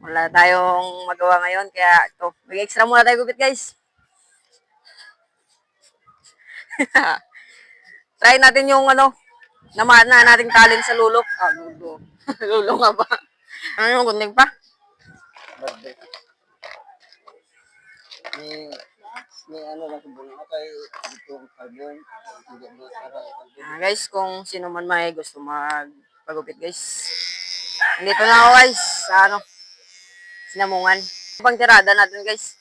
Wala tayong magawa ngayon, kaya ito, mag-extra muna tayo gupit, guys. Try natin yung namana nating talent sa lulo. Lulo. Lulo nga ba? Ano yung gunting pa? May lang sa bunga kay dito ang carbon. Guys, kung sino man may gusto magpagupit, guys. Nandito na ako, guys, sa Sinamungan. Pang tirada natin, guys.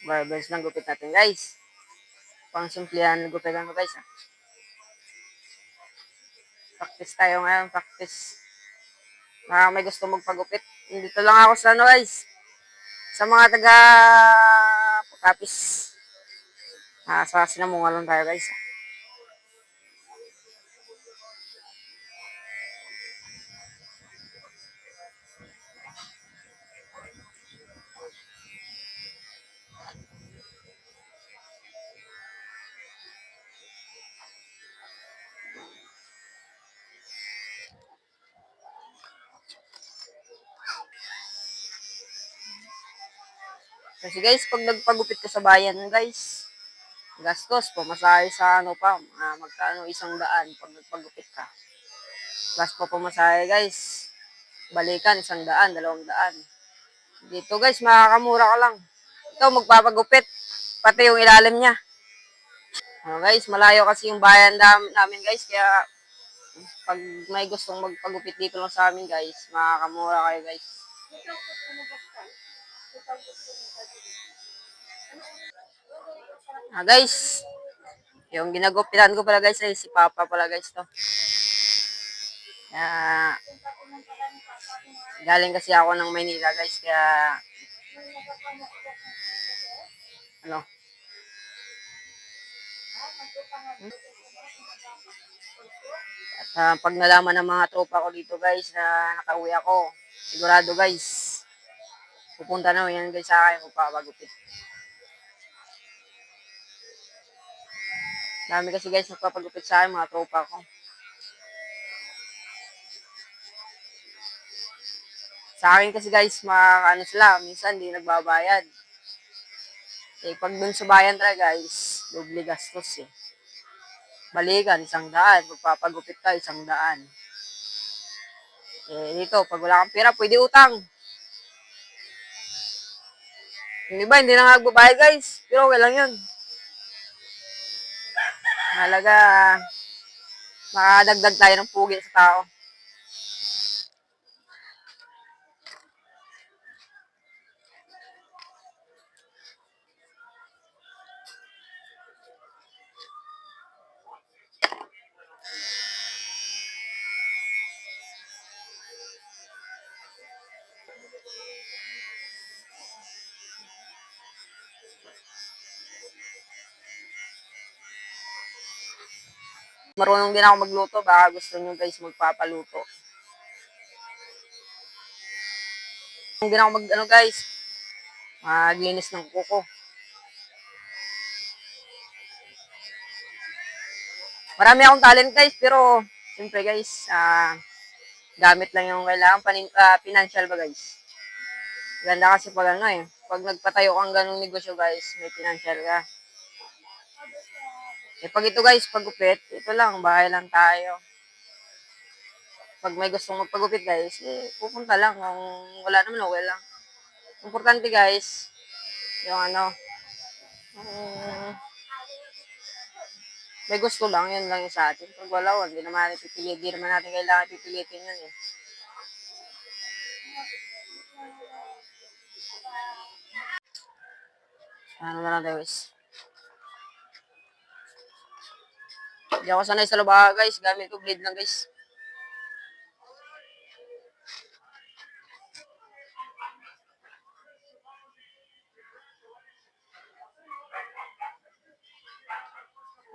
Barbers lang gupit natin, guys. Pang simplihan gupitan ko, guys. Practice tayo ngayon, practice. May gusto magpagupit. Dito lang ako sa guys. Sa mga taga Pukapis. Sa Sinamungan lang tayo, guys. Kasi guys, pag nagpagupit ka sa bayan, guys, gastos, pamasahe sa magkano 100 pag nagpagupit ka. Plus pa pamasahe, guys. Balikan, 100, 200. Dito, guys, makakamura ka lang. Ito, magpapagupit. Pati yung ilalim niya. Guys, malayo kasi yung bayan namin, guys. Kaya, pag may gustong magpagupit dito lang sa amin, guys, makakamura kayo, guys. Guys, yung ginagupitan ko pala, guys, ay si Papa pala, guys, to. Galing kasi ako ng Maynila, guys, kaya at pag nalaman ng mga tropa ko dito, guys, na nakauwi ako, sigurado, guys, pupunta na yan, guys, sa akin kung papagupit. Dami kasi, guys, nagpapagupit sa akin, mga tropa ko. Sa akin kasi, guys, sila, minsan di nagbabayad. Pag dun sa bayan talaga, guys, doble gastos, Balikan, 100. Magpapagupit ka, 100. Dito, pag wala kang pera, pwede utang. Yung iba, hindi na nagbabayad, guys. Pero okay lang yun. Halaga, makadagdag tayo ng pugi sa tao. Marunong din ako magluto. Baka gusto nyo, guys, magpapaluto. Marunong din ako guys, maglinis ng kuko. Marami akong talent, guys, pero siyempre, guys, gamit lang yung kailangan. Financial ba, guys? Ganda kasi pag pag nagpatayo kang ganung negosyo, guys, may financial ka. Pag ito, guys, pagupit, ito lang, bahay lang tayo. Pag may gustong magpagupit, guys, pupunta lang. Kung wala naman, okay lang. Importante, guys, yung may gusto lang, yun lang yung sa atin. Pag wala, hindi naman natin pipilitin. Hindi naman natin kailangan pipilitin yun, Ano na lang tayo guys. Hindi ako sanay sa labaha guys. Gamit ko blade lang guys.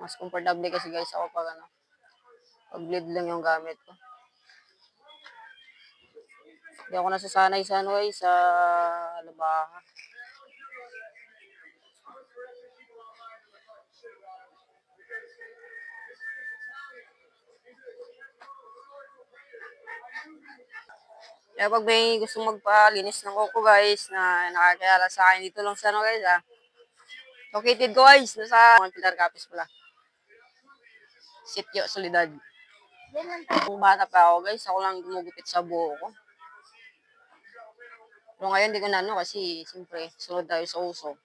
Mas comfortable kasi guys ako pag ano. Pag blade lang yung gamit ko. Hindi ako nasasanay sa ano guys. Sa labaha. Kaya pag may gustong magpalinis ng kuko guys na nakakilala sa akin dito lang sa ano guys located ko guys, nasa Pilar Capiz pala. Sitio Solidad. Kung bata pa ako guys, ako lang gumugupit sa buho ko. Pero ngayon hindi ko na ano kasi siyempre sunod tayo sa uso.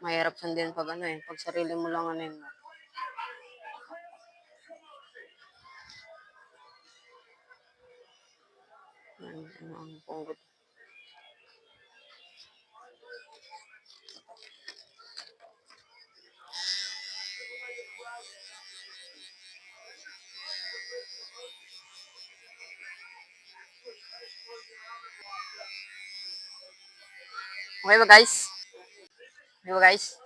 Mahirap sundin pag ano pag sarili mo lang ano yun. Ano ang punggot. Okay ba guys? Okay ba guys?